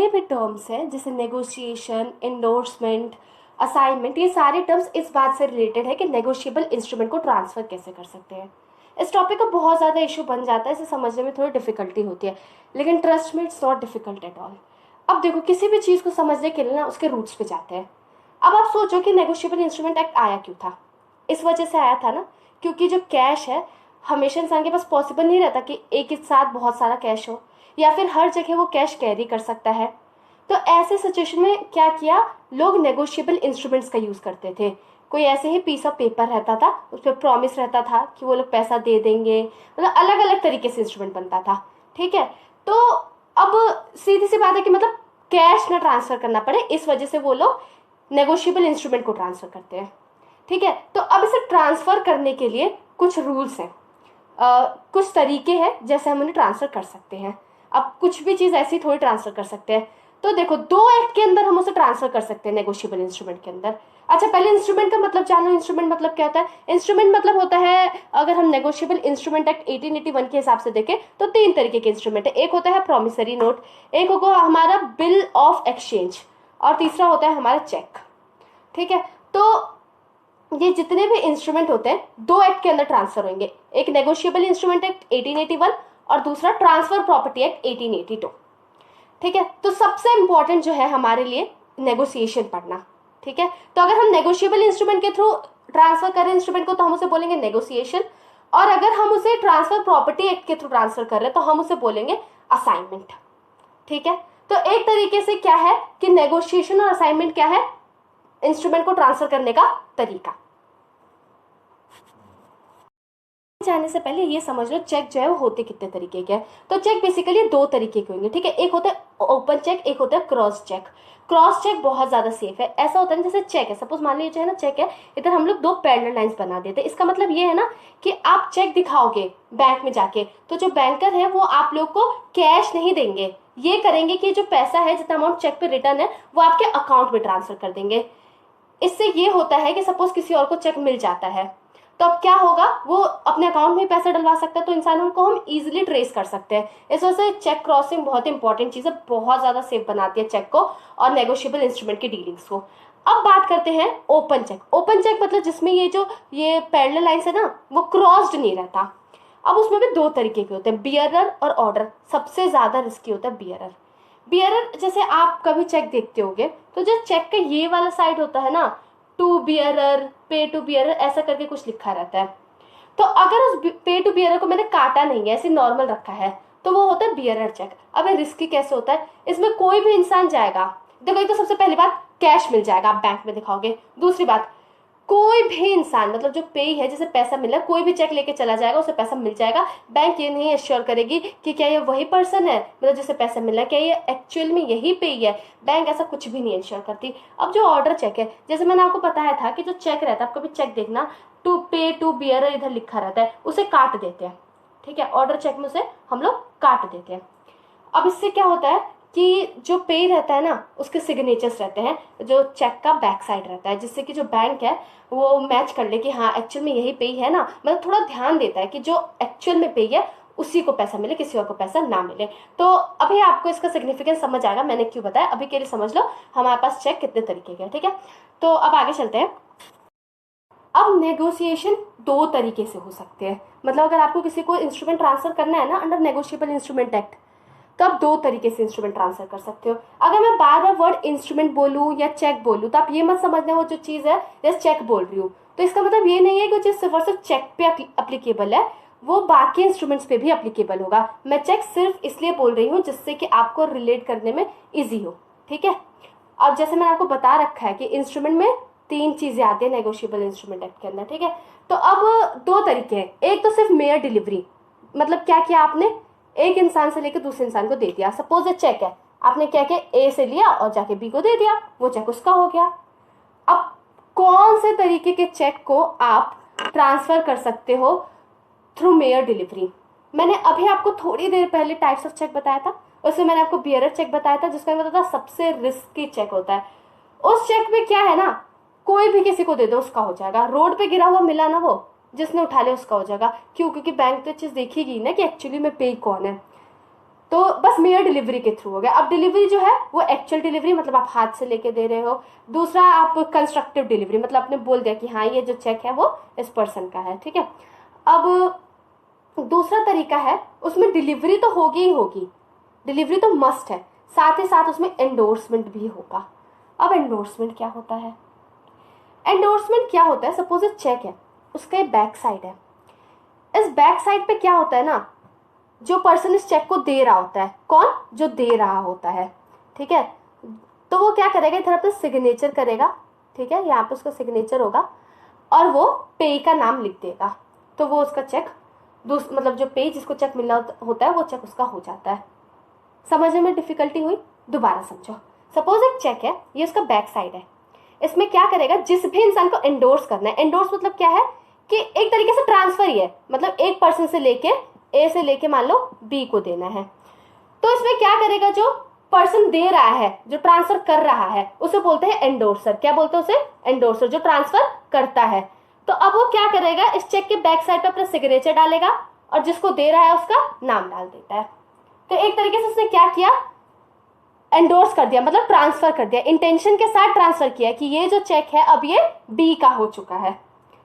जितने भी टर्म्स हैं जैसे नेगोशिएशन, एंडोर्समेंट, असाइनमेंट, ये सारे टर्म्स इस बात से रिलेटेड है कि नेगोशिएबल इंस्ट्रूमेंट को ट्रांसफर कैसे कर सकते हैं। इस टॉपिक का बहुत ज़्यादा इशू बन जाता है, इसे समझने में थोड़ी डिफिकल्टी होती है, लेकिन ट्रस्ट में it's not difficult at all. अब देखो, किसी भी चीज़ को समझने के लिए ना उसके रूट्स पे जाते हैं। अब आप सोचो कि नेगोशिएबल इंस्ट्रूमेंट एक्ट आया क्यों था। इस वजह से आया था ना, क्योंकि जो कैश है हमेशा इंसान के पास पॉसिबल नहीं रहता कि एक ही साथ बहुत सारा कैश हो, या फिर हर जगह वो कैश कैरी कर सकता है। तो ऐसे सिचुएशन में क्या किया, लोग नेगोशिएबल इंस्ट्रूमेंट्स का यूज़ करते थे। कोई ऐसे ही पीस ऑफ पेपर रहता था, उस पर प्रॉमिस रहता था कि वो लोग पैसा दे देंगे, मतलब अलग अलग तरीके से इंस्ट्रूमेंट बनता था। ठीक है, तो अब सीधी सी बात है कि मतलब कैश ना ट्रांसफर करना पड़े, इस वजह से वो लोग नेगोशिएबल इंस्ट्रूमेंट को ट्रांसफर करते हैं। ठीक है, तो अब इसे ट्रांसफर करने के लिए कुछ रूल्स हैं, कुछ तरीके हैं जैसे हम उन्हें ट्रांसफर कर सकते हैं। अब कुछ भी चीज़ ऐसी थोड़ी ट्रांसफर कर सकते हैं। तो देखो, दो एक्ट के अंदर हम उसे ट्रांसफर कर सकते हैं नेगोशिएबल इंस्ट्रूमेंट के अंदर। अच्छा, पहले इंस्ट्रूमेंट का मतलब जानो। इंस्ट्रूमेंट मतलब क्या होता है? इंस्ट्रूमेंट मतलब होता है, अगर हम नेगोशिएबल इंस्ट्रूमेंट एक्ट 1881 के हिसाब से देखें तो तीन तरीके के इंस्ट्रूमेंट है। एक होता है प्रॉमिसरी नोट, एक होगा हमारा बिल ऑफ एक्सचेंज, और तीसरा होता है हमारा चेक। ठीक है, तो ये जितने भी इंस्ट्रूमेंट होते हैं दो एक्ट के अंदर ट्रांसफर होंगे। एक नेगोशिएबल इंस्ट्रूमेंट एक्ट 1881 और दूसरा ट्रांसफर प्रॉपर्टी एक्ट 1882। ठीक है, तो सबसे इंपॉर्टेंट जो है हमारे लिए नेगोशिएशन पढ़ना। ठीक है, तो अगर हम नेगोशिएबल इंस्ट्रूमेंट के थ्रू ट्रांसफर करें इंस्ट्रूमेंट को तो हम उसे बोलेंगे नेगोशिएशन, और अगर हम उसे ट्रांसफर प्रॉपर्टी एक्ट के थ्रू ट्रांसफर कर रहे हैं तो हम उसे बोलेंगे असाइनमेंट। ठीक है, तो एक तरीके से क्या है कि नेगोशिएशन और असाइनमेंट क्या है, इंस्ट्रूमेंट को ट्रांसफर करने का तरीका। जाने से पहले ये समझ लो चेक जो है वो होते कितने तरीके के हैं। तो चेक बेसिकली दो तरीके के होंगे। ठीक है, एक होता है ओपन चेक, एक होता है क्रॉस चेक। क्रॉस चेक बहुत ज्यादा सेफ है। ऐसा होता है जैसे चेक है, सपोज मान लीजिए है ना, चेक है, इधर हम लोग दो पैरेलल लाइंस बना देते हैं। इसका मतलब ये है ना कि आप चेक दिखाओगे बैंक में जाके, तो जो बैंकर है वो आप लोग को कैश नहीं देंगे, ये करेंगे कि जो पैसा है, जितना अमाउंट चेक पे रिटर्न है, वो आपके अकाउंट में ट्रांसफर कर देंगे। इससे ये होता है कि सपोज किसी और को चेक मिल जाता है तो अब क्या होगा, वो अपने अकाउंट में ही पैसा डलवा सकता है, तो इंसानों को हम इजीली ट्रेस कर सकते हैं। इस वजह से चेक क्रॉसिंग बहुत इंपॉर्टेंट चीज़ है, बहुत ज़्यादा सेफ बनाती है चेक को और नेगोशिएबल इंस्ट्रूमेंट की डीलिंग्स को। अब बात करते हैं ओपन चेक। ओपन चेक मतलब जिसमें ये पैरेलल लाइंस है ना, वो क्रॉस्ड नहीं रहता। अब उसमें भी दो तरीके के होते हैं, बियरर और ऑर्डर। सबसे ज़्यादा रिस्की होता है बियरर। बियरर जैसे आप कभी चेक देखते होगे तो जो चेक का ये वाला साइड होता है ना, टू बियरर, पे टू बियरर, ऐसा करके कुछ लिखा रहता है। तो अगर उस पे टू बियरर को मैंने काटा नहीं है, ऐसे नॉर्मल रखा है, तो वो होता है बियरर चेक। अब ये रिस्की कैसे होता है, इसमें कोई भी इंसान जाएगा, देखो एक तो सबसे पहली बात कैश मिल जाएगा, आप बैंक में दिखाओगे। दूसरी बात, कोई भी इंसान मतलब जो पे है, जैसे पैसा मिला, कोई भी चेक लेके चला जाएगा, उसे पैसा मिल जाएगा। बैंक ये नहीं एश्योर करेगी कि क्या ये वही पर्सन है, मतलब जिसे पैसा मिला, क्या ये एक्चुअल में यही पे है। बैंक ऐसा कुछ भी नहीं एश्योर करती। अब जो ऑर्डर चेक है, जैसे मैंने आपको बताया था कि जो चेक रहता है, आप कभी चेक देखना, टू पे टू बियरर इधर लिखा रहता है, उसे काट देते हैं। ठीक है, ऑर्डर चेक में उसे हम लोग काट देते हैं। अब इससे क्या होता है कि जो पे रहता है ना, उसके सिग्नेचर्स रहते हैं जो चेक का बैक साइड रहता है, जिससे कि जो बैंक है वो मैच कर ले कि हाँ एक्चुअल में यही पे है ना, मतलब थोड़ा ध्यान देता है कि जो एक्चुअल में पे है उसी को पैसा मिले, किसी और को पैसा ना मिले। तो अभी आपको इसका सिग्निफिकेंस समझ आएगा मैंने क्यों बताया। अभी के लिए समझ लो हमारे पास चेक कितने तरीके के हैं। ठीक है, तो अब आगे चलते हैं। अब नेगोशिएशन दो तरीके से हो सकते हैं, मतलब अगर आपको किसी को इंस्ट्रूमेंट ट्रांसफर करना है ना अंडर नेगोशिएबल इंस्ट्रूमेंट एक्ट, तो आप दो तरीके से इंस्ट्रूमेंट ट्रांसफर कर सकते हो। अगर मैं बार बार वर्ड इंस्ट्रूमेंट बोलूँ या चेक बोलूँ तो आप ये मत समझना वो जो चीज़ है जैसे चेक बोल रही हूँ, तो इसका मतलब ये नहीं है कि चीज़ सिर्फ और सिर्फ चेक पे अप्लीकेबल है, वो बाकी इंस्ट्रूमेंट्स पे भी अप्लीकेबल होगा। मैं चेक सिर्फ इसलिए बोल रही हूँ जिससे कि आपको रिलेट करने में ईजी हो। ठीक है, अब जैसे मैंने आपको बता रखा है कि इंस्ट्रूमेंट में तीन चीजें आती है नेगोशिएबल इंस्ट्रूमेंट एक्ट के अंदर। ठीक है, तो अब दो तरीके हैं। एक तो सिर्फ मेयर डिलीवरी, मतलब क्या किया आपने, एक इंसान से लेकर दूसरे इंसान को दे दिया। सपोज ये चेक है, आपने क्या किया, ए से लिया और जाके बी को दे दिया, वो चेक उसका हो गया। अब कौन से तरीके के चेक को आप ट्रांसफर कर सकते हो थ्रू मेयर डिलीवरी? मैंने अभी आपको थोड़ी देर पहले टाइप्स ऑफ चेक बताया था, उसमें मैंने आपको बियरर चेक बताया था जिसका मतलब था सबसे रिस्की चेक होता है। उस चेक में क्या है ना, कोई भी किसी को दे दो उसका हो जाएगा। रोड पे गिरा हुआ मिला ना, वो जिसने उठा लिया उसका हो जाएगा। क्यों? क्योंकि बैंक तो चीज देखेगी ना कि एक्चुअली में पे कौन है। तो बस मेयर डिलीवरी के थ्रू हो गया। अब डिलीवरी जो है वो एक्चुअल डिलीवरी, मतलब आप हाथ से लेके दे रहे हो। दूसरा आप कंस्ट्रक्टिव डिलीवरी, मतलब आपने बोल दिया कि हाँ ये जो चेक है वो इस पर्सन का है, ठीक है। अब दूसरा तरीका है, उसमें डिलीवरी तो होगी ही होगी, डिलीवरी तो मस्ट है, साथ ही साथ उसमें एंडोर्समेंट भी होगा। अब एंडोर्समेंट क्या होता है? एंडोर्समेंट क्या होता है, सपोज एक चेक है, उसका एक बैक साइड है। इस बैक साइड पे क्या होता है ना, जो पर्सन इस चेक को दे रहा होता है, कौन, जो दे रहा होता है, ठीक है, तो वो क्या करेगा, इधर अपना सिग्नेचर करेगा, ठीक है, यहाँ पे उसका सिग्नेचर होगा और वो पे का नाम लिख देगा। तो वो उसका चेक मतलब जो पे जिसको चेक मिलना होता है वो चेक उसका हो जाता है। समझने में डिफिकल्टी हुई? दोबारा समझो। सपोज एक चेक है, ये उसका बैक साइड है, इसमें क्या करेगा, जिस भी इंसान को एंडोर्स करना है, एंडोर्स मतलब क्या है कि एक तरीके से ट्रांसफर ही है, मतलब एक पर्सन से लेके, ए से लेके मान लो बी को देना है। तो इसमें क्या करेगा, जो पर्सन दे रहा है, जो ट्रांसफर कर रहा है, उसे बोलते हैं एंडोर्सर। क्या बोलते हैं उसे? एंडोर्सर, जो ट्रांसफर करता है। तो अब वो क्या करेगा, इस चेक के बैक साइड पे अपना सिग्नेचर डालेगा और जिसको दे रहा है उसका नाम डाल देता है। तो एक तरीके से उसने क्या किया, एंडोर्स कर दिया, मतलब ट्रांसफर कर दिया, इंटेंशन के साथ ट्रांसफर किया कि ये जो चेक है अब ये बी का हो चुका है,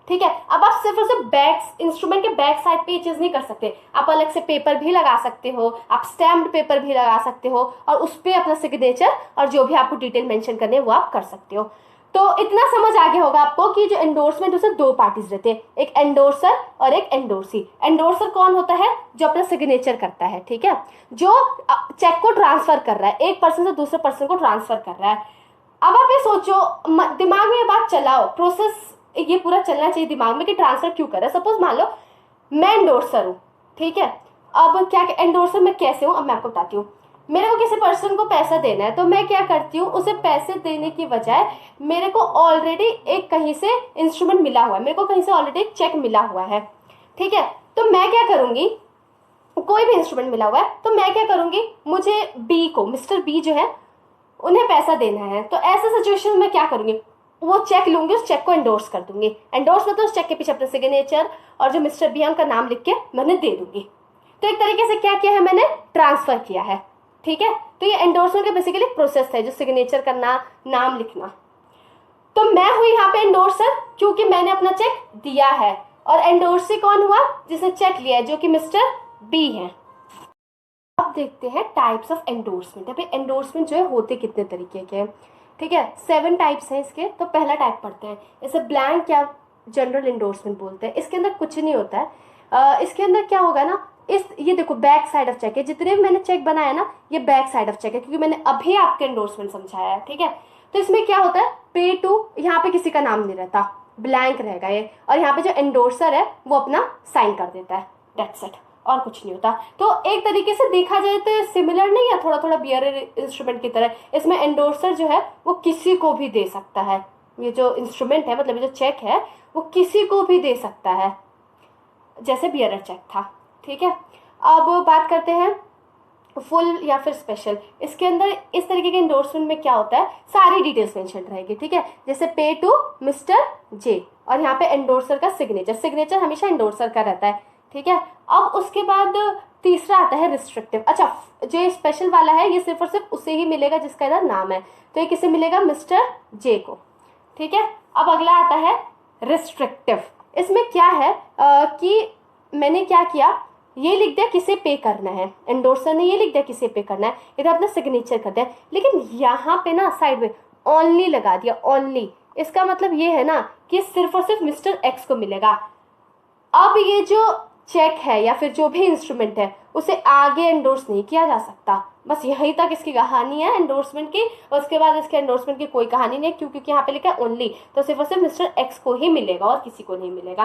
ठीक है। अब आप सिर्फ और सिर्फ बैक इंस्ट्रूमेंट के बैक साइड पे ये चीज नहीं कर सकते, आप अलग से पेपर भी लगा सकते हो, आप स्टैम्प्ड पेपर भी लगा सकते हो और उस पर अपना सिग्नेचर और जो भी आपको डिटेल मेंशन करने वो आप कर सकते हो। तो इतना समझ आ गया होगा आपको कि जो एंडोर्समेंट उसे दो पार्टीज रहते हैं, एक एंडोर्सर और एक एंडोर्सी। एंडोर्सर कौन होता है? जो अपना सिग्नेचर करता है, ठीक है, जो चेक को ट्रांसफर कर रहा है, एक पर्सन से दूसरे पर्सन को ट्रांसफर कर रहा है। अब आप ये सोचो, दिमाग में ये बात चलाओ, प्रोसेस ये पूरा चलना चाहिए दिमाग में कि ट्रांसफर क्यों कर रहा है। सपोज मान लो मैं एंडोर्सर हूँ, ठीक है, अब क्या एंडोर्सर मैं कैसे हूँ अब मैं आपको बताती हूँ। मेरे को किसी पर्सन को पैसा देना है तो मैं क्या करती हूँ, उसे पैसे देने की बजाय मेरे को ऑलरेडी एक कहीं से इंस्ट्रूमेंट मिला हुआ है, मेरे को कहीं से ऑलरेडी एक चेक मिला हुआ है, ठीक है, तो मैं क्या करूंगी, कोई भी इंस्ट्रूमेंट मिला हुआ है तो मैं क्या करूंगी, मुझे बी को, मिस्टर बी जो है उन्हें पैसा देना है, तो ऐसे सिचुएशन में क्या करूंगी, वो चेक लूंगी, उस चेक को एंडोर्स कर दूंगी। एंडोर्स मतलब उस चेक के पीछे अपना सिग्नेचर और जो मिस्टर बी का नाम लिख के मैंने दे दूंगी। तो एक तरीके से क्या किया है, मैंने ट्रांसफर किया है, ठीक है। तो ये एंडोर्समेंट का बेसिकली प्रोसेस है, जो सिग्नेचर करना, नाम लिखना। तो मैं हुई यहाँ पे एंडोर्सर क्योंकि मैंने अपना चेक दिया है, और एंडोर्सी कौन हुआ, जिसने चेक लिया है, जो कि मिस्टर बी है। अब देखते हैं टाइप्स ऑफ एंडोर्समेंट। अभी एंडोर्समेंट जो है होते कितने तरीके के हैं, ठीक है, 7 टाइप्स हैं इसके। तो पहला टाइप पढ़ते हैं, इसे ब्लैंक या जनरल एंडोर्समेंट बोलते हैं। इसके अंदर कुछ नहीं होता है। इसके अंदर क्या होगा ना, ये देखो बैक साइड ऑफ चेक है, जितने भी मैंने चेक बनाया ना ये बैक साइड ऑफ चेक है, क्योंकि मैंने अभी आपके एंडोर्समेंट समझाया है, ठीक है। तो इसमें क्या होता है, पे टू, यहाँ पे किसी का नाम नहीं रहता, ब्लैंक रहेगा ये, और यहाँ पे जो एंडोर्सर है वो अपना साइन कर देता है, दैट्स इट, और कुछ नहीं होता। तो एक तरीके से देखा जाए तो सिमिलर नहीं है, थोड़ा थोड़ा बियरर इंस्ट्रूमेंट की तरह। इसमें एंडोर्सर जो है वो किसी को भी दे सकता है, ये जो इंस्ट्रूमेंट है, मतलब ये जो चेक है वो किसी को भी दे सकता है, जैसे बियरर चेक था, ठीक है। अब बात करते हैं फुल या फिर स्पेशल। इसके अंदर इस तरीके के एंडोर्समेंट में क्या होता है, सारी डिटेल्स मेंशन रहेगी, ठीक है, जैसे पे टू मिस्टर जे, और यहाँ पे एंडोर्सर का सिग्नेचर, सिग्नेचर हमेशा एंडोर्सर का रहता है, ठीक है। अब उसके बाद तीसरा आता है रिस्ट्रिक्टिव। अच्छा, जो स्पेशल वाला है ये सिर्फ और सिर्फ उसे ही मिलेगा जिसका इधर नाम है, तो ये किसे मिलेगा, मिस्टर जे को, ठीक है। अब अगला आता है रिस्ट्रिक्टिव। इसमें क्या है कि मैंने क्या किया, ये लिख दिया किसे पे करना है, एंडोर्सर ने ये लिख दिया किसे पे करना है, इधर अपना सिग्नेचर कर दिया, लेकिन यहाँ पे ना साइड में ओनली लगा दिया, ओनली। इसका मतलब ये है ना कि सिर्फ और सिर्फ मिस्टर एक्स को मिलेगा। अब ये जो चेक है या फिर जो भी इंस्ट्रूमेंट है उसे आगे एंडोर्स नहीं किया जा सकता, बस यहीं तक इसकी कहानी है एंडोर्समेंट की। उसके बाद इसके एंडोर्समेंट की कोई कहानी नहीं है, क्योंकि यहाँ पे लिखा है ओनली, तो सिर्फ और सिर्फ मिस्टर एक्स को ही मिलेगा और किसी को नहीं मिलेगा।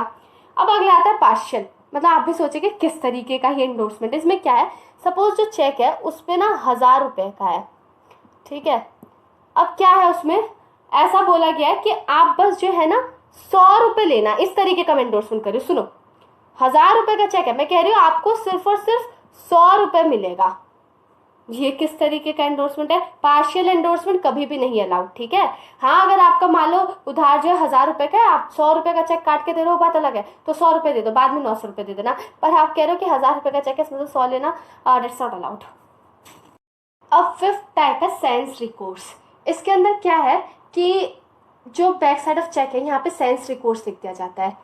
अब अगला आता है पार्शियल। मतलब आप भी सोचेंगे किस तरीके का ही एंडोर्समेंट। इसमें क्या है, सपोज जो चेक है उस पर ना 1000 रुपए का है, ठीक है। अब क्या है उसमें, ऐसा बोला गया है कि आप बस जो है ना 100 रुपए लेना, इस तरीके का एंडोर्समेंट करिए। सुनो, 1000 रुपए का चेक है, मैं कह रही हूँ आपको सिर्फ और सिर्फ 100 रुपए मिलेगा। ये किस तरीके का एंडोर्समेंट है, पार्शियल एंडोर्समेंट कभी भी नहीं अलाउड, ठीक है। हाँ, अगर आपका मान लो उधार जो है 1000 रुपए का है, आप 100 रुपए का चेक काट के दे रहे हो बात अलग है, तो 100 रुपए दे दो, बाद में 900 रुपए दे देना। पर आप कह रहे हो कि 1000 रुपए का चेक है, इसमें तो 100 लेना, दैट्स नॉट अलाउड, अब फिफ्थ टाइप है सेंस रिकोर्स। इसके अंदर क्या है कि जो बैक साइड ऑफ चेक है यहाँ पे सेंस रिकोर्स लिख दिया जाता है।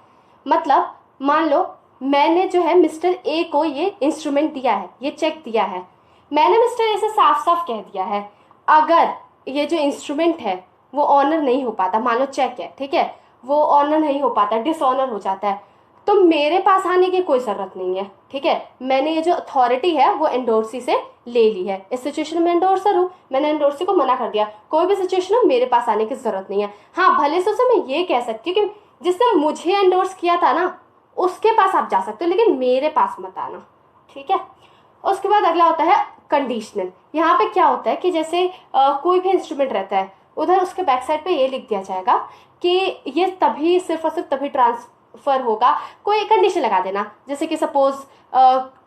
मतलब मान लो मैंने जो है मिस्टर ए को ये इंस्ट्रूमेंट दिया है, ये चेक दिया है, मैंने मिस्टर ए से साफ साफ कह दिया है अगर ये जो इंस्ट्रूमेंट है वो ऑनर नहीं हो पाता, मान लो चेक है, ठीक है, वो ऑनर नहीं हो पाता, डिसऑनर हो जाता है, तो मेरे पास आने की कोई जरूरत नहीं है। ठीक है, मैंने ये जो अथॉरिटी है वो एंडोर्सी से ले ली है। इस सिचुएशन में एंडोर्सर हूँ, मैंने एंडोर्सी को मना कर दिया, कोई भी सिचुएशन हो मेरे पास आने की जरूरत नहीं है। हाँ, भले से उसे मैं ये कह सकती हूँ कि जिसने मुझे एंडोर्स किया था ना उसके पास आप जा सकते हो, लेकिन मेरे पास मत आना। ठीक है, उसके बाद अगला होता है कंडीशनल। यहाँ पे क्या होता है कि जैसे कोई भी इंस्ट्रूमेंट रहता है, उधर उसके बैक साइड पे ये लिख दिया जाएगा कि ये तभी, सिर्फ और सिर्फ तभी ट्रांसफर होगा, कोई कंडीशन लगा देना, जैसे कि सपोज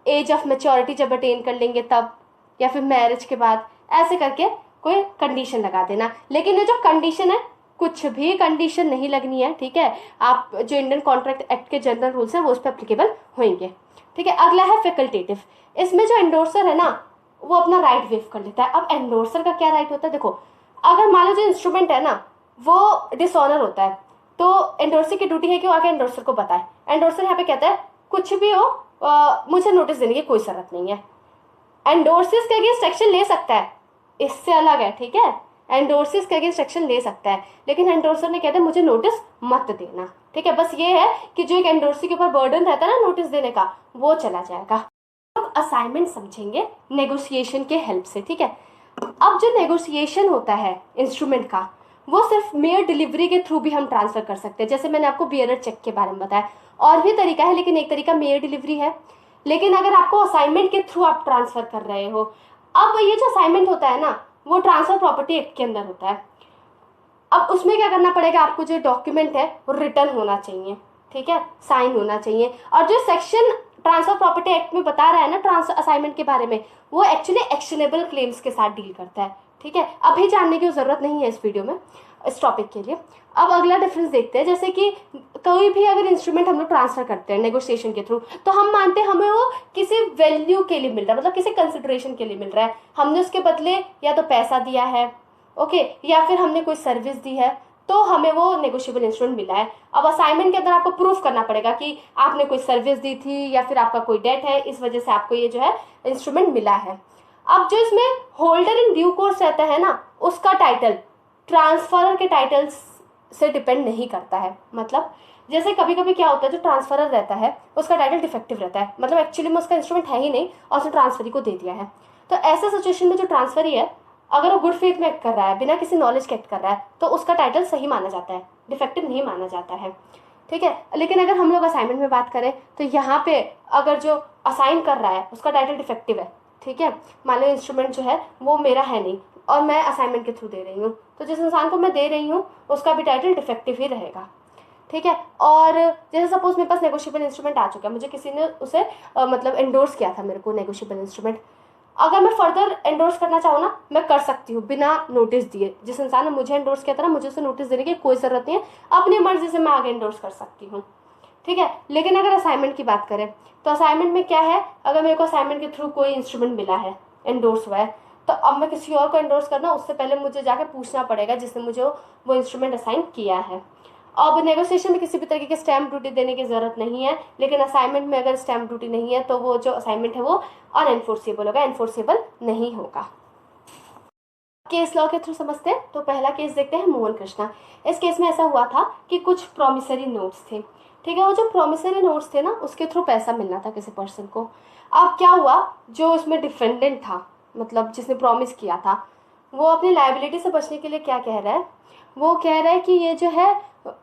एज ऑफ मेच्योरिटी जब अटेन कर लेंगे तब, या फिर मैरिज के बाद, ऐसे करके कोई कंडीशन लगा देना। लेकिन ये जो कंडीशन है, कुछ भी कंडीशन नहीं लगनी है। ठीक है, आप जो इंडियन कॉन्ट्रैक्ट एक्ट के जनरल रूल्स है वो उस पर एप्लीकेबल होंगे। ठीक है, अगला है फैकल्टेटिव। इसमें जो एंडोर्सर है ना वो अपना राइट वेव कर लेता है। अब एंडोर्सर का क्या राइट होता है, देखो अगर मान लो जो इंस्ट्रूमेंट है ना वो डिसऑनर होता है तो एंडोर्सर की ड्यूटी है कि वो आगे एंडोर्सर को बताए। एंडोर्सर यहाँ पे कहता है कुछ भी हो मुझे नोटिस देने की कोई जरूरत नहीं है। एंडोर्सिस के अगेंस्ट एक्शन ले सकता है, इससे अलग है। ठीक है, एंडोर्सिस के अगेंस्ट एक्शन ले सकता है, लेकिन एंडोर्सर ने कहता है मुझे नोटिस मत देना। ठीक है, बस ये है कि जो एक एंडोर्सी के ऊपर बर्डन रहता है ना नोटिस देने का, वो चला जाएगा। अब असाइनमेंट समझेंगे नेगोशिएशन के हेल्प से। ठीक है, अब जो नेगोशिएशन होता है इंस्ट्रूमेंट का वो सिर्फ मेयर डिलीवरी के थ्रू भी हम ट्रांसफर कर सकते हैं। जैसे मैंने आपको बियरर चेक के बारे में बताया, और भी तरीका है, लेकिन एक तरीका मेयर डिलीवरी है। लेकिन अगर आपको असाइनमेंट के थ्रू आप ट्रांसफर कर रहे हो, अब ये जो असाइनमेंट होता है ना वो ट्रांसफर प्रॉपर्टी एक्ट के अंदर होता है। अब उसमें क्या करना पड़ेगा, आपको जो डॉक्यूमेंट है वो रिटर्न होना चाहिए। ठीक है, साइन होना चाहिए। और जो सेक्शन ट्रांसफर प्रॉपर्टी एक्ट में बता रहा है ना ट्रांसफर असाइनमेंट के बारे में, वो एक्चुअली एक्शनेबल क्लेम्स के साथ डील करता है। ठीक है, अभी जानने की जरूरत नहीं है इस वीडियो में, इस टॉपिक के लिए। अब अगला डिफरेंस देखते हैं। जैसे कि कोई भी अगर इंस्ट्रूमेंट हम लोग ट्रांसफर करते हैं नेगोशिएशन के थ्रू, तो हम मानते हैं हमें वो किसी वैल्यू के लिए मिल रहा है, मतलब किसी कंसिडरेशन के लिए मिल रहा है। हमने उसके बदले या तो पैसा दिया है, ओके, या फिर हमने कोई सर्विस दी है, तो हमें वो नेगोशिएबल इंस्ट्रूमेंट मिला है। अब असाइनमेंट के अंदर आपको प्रूफ करना पड़ेगा कि आपने कोई सर्विस दी थी या फिर आपका कोई डेट है, इस वजह से आपको ये जो है इंस्ट्रूमेंट मिला है। अब जो इसमें होल्डर इन ड्यू कोर्स रहता है ना, उसका टाइटल ट्रांसफरर के टाइटल से डिपेंड नहीं करता है। मतलब जैसे कभी कभी क्या होता है, जो ट्रांसफरर रहता है उसका टाइटल डिफेक्टिव रहता है, मतलब एक्चुअली में उसका इंस्ट्रूमेंट है ही नहीं और उसने ट्रांसफरी को दे दिया है। तो ऐसे सिचुएशन में जो ट्रांसफरी है, अगर वो गुड फेथ में एक्ट कर रहा है, बिना किसी नॉलेज के एक्ट कर रहा है, तो उसका टाइटल सही माना जाता है, डिफेक्टिव नहीं माना जाता है। ठीक है, लेकिन अगर हम लोग असाइनमेंट में बात करें तो यहाँ पे अगर जो असाइन कर रहा है उसका टाइटल डिफेक्टिव है, ठीक है, मान लो इंस्ट्रूमेंट जो है वो मेरा है नहीं और मैं असाइनमेंट के थ्रू दे रही हूँ, तो जिस इंसान को मैं दे रही हूँ उसका भी टाइटल डिफेक्टिव ही रहेगा। ठीक है, और जैसे सपोज मेरे पास नेगोशिएबल इंस्ट्रूमेंट आ चुका है, मुझे किसी ने उसे मतलब एंडोर्स किया था मेरे को नेगोशिएबल इंस्ट्रूमेंट, अगर मैं फर्दर एंडोर्स करना चाहूँ ना मैं कर सकती हूँ बिना नोटिस दिए। जिस इंसान ने मुझे एंडोर्स किया था ना, मुझे उसे नोटिस देने की कोई ज़रूरत नहीं है, अपनी मर्जी से मैं आगे एंडोर्स कर सकती हूँ। ठीक है, लेकिन अगर असाइनमेंट की बात करें तो असाइनमेंट में क्या है, अगर मेरे को असाइनमेंट के थ्रू कोई इंस्ट्रूमेंट मिला है, एंडोर्स हुआ है, तो अब मैं किसी और को एंडोर्स करना उससे पहले मुझे जाके पूछना पड़ेगा जिसने मुझे वो इंस्ट्रूमेंट असाइन किया है। अब नेगोशिएशन में किसी भी तरीके की स्टैम्प ड्यूटी देने की जरूरत नहीं है, लेकिन असाइनमेंट में अगर स्टैम्प ड्यूटी नहीं है तो वो जो असाइनमेंट है वो अनएनफोर्सेबल होगा, एनफोर्सेबल नहीं होगा। केस लॉ के थ्रू समझते हैं, तो पहला केस देखते हैं मोहन कृष्णा। इस केस में ऐसा हुआ था कि कुछ प्रोमिसरी नोट्स थे। ठीक है, वो जो प्रोमिसरी नोट्स थे ना उसके थ्रू पैसा मिलना था किसी पर्सन को। अब क्या हुआ, जो उसमें डिफेंडेंट था, मतलब जिसने प्रॉमिस किया था, वो अपनी लाइबिलिटी से बचने के लिए क्या कह रहा है, वो कह रहा है कि ये जो है,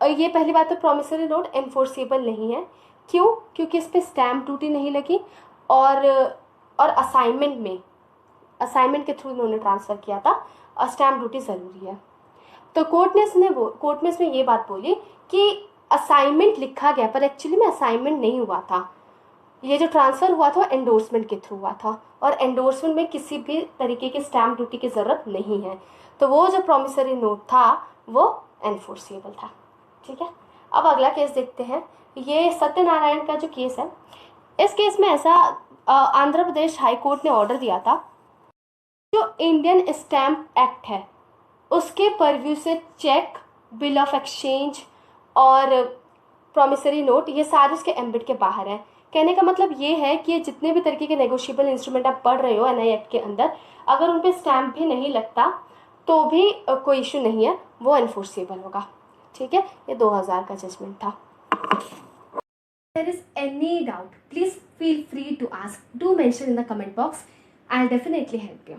ये पहली बात तो प्रॉमिसरी नोट एनफोर्सेबल नहीं है। क्यों? क्योंकि इस पर स्टैम्प ड्यूटी नहीं लगी, और असाइनमेंट में, असाइनमेंट के थ्रू उन्होंने ट्रांसफ़र किया था और स्टैम्प ड्यूटी ज़रूरी है। तो कोर्ट में इसमें ये बात बोली कि असाइनमेंट लिखा गया पर एक्चुअली में असाइनमेंट नहीं हुआ था, ये जो ट्रांसफ़र हुआ था एंडोर्समेंट के थ्रू हुआ था, और एंडोर्समेंट में किसी भी तरीके की स्टैम्प ड्यूटी की ज़रूरत नहीं है, तो वो जो प्रॉमिसरी नोट था वो एनफोर्सेबल था। ठीक है, अब अगला केस देखते हैं। ये सत्यनारायण का जो केस है, इस केस में ऐसा आंध्र प्रदेश हाई कोर्ट ने ऑर्डर दिया था जो इंडियन स्टैम्प एक्ट है उसके परव्यू से चेक, बिल ऑफ एक्सचेंज और प्रॉमिसरी नोट ये सारे उसके एम्बिट के बाहर है। कहने का मतलब ये है कि ये जितने भी तरीके के नेगोशिएबल इंस्ट्रूमेंट आप पढ़ रहे हो एनआई एक्ट के अंदर, अगर उन पे स्टैम्प भी नहीं लगता तो भी कोई इशू नहीं है, वो एनफोर्सेबल होगा। ठीक है, ये 2000 का जजमेंट था। There is any doubt, please feel free to ask. Do mention in the comment box. I'll definitely help you.